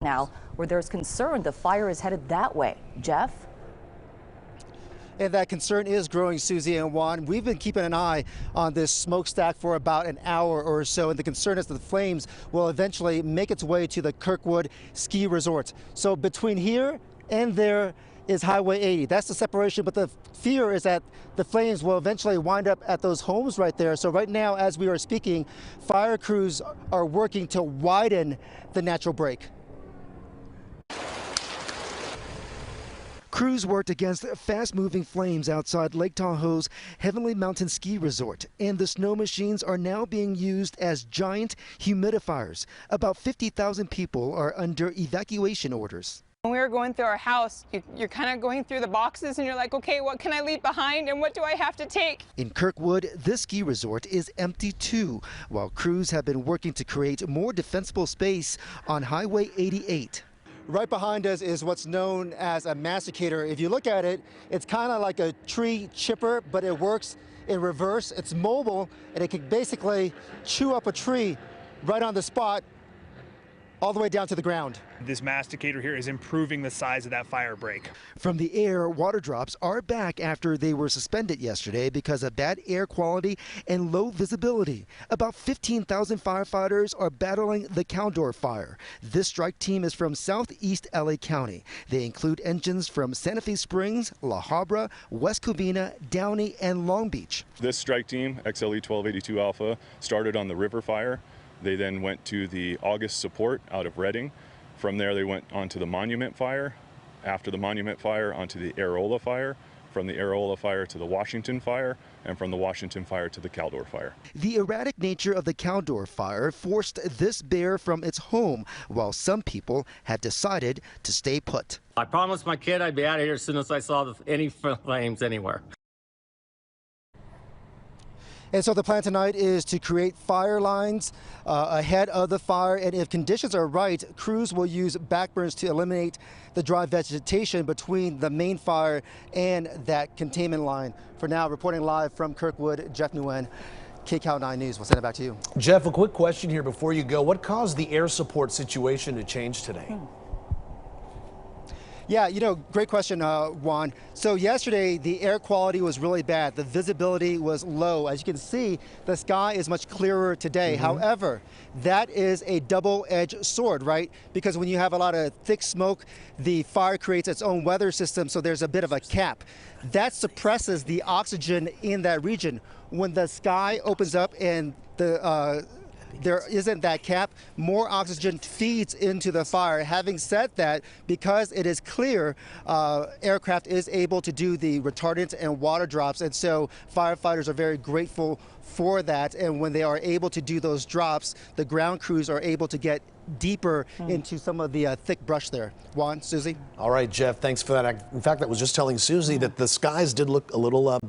now, where there's concern the fire is headed that way. Jeff? And that concern is growing, Susie and Juan. We've been keeping an eye on this smokestack for about an hour or so, and the concern is that the flames will eventually make its way to the KIRKWOOD ski resort. So between here and there is Highway 80. That's the separation, but the fear is that the flames will eventually wind up at those homes right there. So right now, as we are speaking, fire crews are working to widen the natural break. Crews worked against fast-moving flames outside Lake Tahoe's Heavenly Mountain Ski Resort, and the snow machines are now being used as giant humidifiers. About 50,000 people are under evacuation orders. When we were going through our house, you're kind of going through the boxes and you're like, okay, what can I leave behind and what do I have to take? In KIRKWOOD, this ski resort is empty too, while crews have been working to create more defensible space on Highway 88. Right behind us is what's known as a masticator. If you look at it, it's kind of like a tree chipper, but it works in reverse. It's mobile, and it can basically chew up a tree right on the spot, all the way down to the ground. This masticator here is improving the size of that fire break. From the air, water drops are back after they were suspended yesterday because of bad air quality and low visibility. About 15,000 firefighters are battling the Caldor Fire. This strike team is from southeast LA County. They include engines from Santa Fe Springs, La Habra, West Covina, Downey, and Long Beach. This strike team, XLE 1282 Alpha, started on the River Fire. They then went to the August support out of Redding. From there, they went onto the Monument Fire. After the Monument Fire, onto the Areola Fire. From the Areola Fire to the Washington Fire, and from the Washington Fire to the Caldor Fire. The erratic nature of the Caldor Fire forced this bear from its home, while some people have decided to stay put. I promised my kid I'd be out of here as soon as I saw any flames anywhere. And so the plan tonight is to create fire lines ahead of the fire, and if conditions are right, crews will use backburners to eliminate the dry vegetation between the main fire and that containment line. For now, reporting live from KIRKWOOD, Jeff Nguyen, KCAL 9 News. We'll send it back to you. Jeff, a quick question here before you go. What caused the air support situation to change today? Yeah, great question, Juan. So yesterday, the air quality was really bad. The visibility was low. As you can see, the sky is much clearer today. However, that is a double-edged sword, right? Because when you have a lot of thick smoke, the fire creates its own weather system, so there's a bit of a cap. That suppresses the oxygen in that region. When the sky opens up and there isn't that cap, more oxygen feeds into the fire. Having said that, because it is clear, aircraft is able to do the retardants and water drops, and so firefighters are very grateful for that. And when they are able to do those drops, the ground crews are able to get deeper into some of the thick brush there. Juan, Susie? All right, Jeff, thanks for that. In fact, I was just telling Susie that the skies did look a little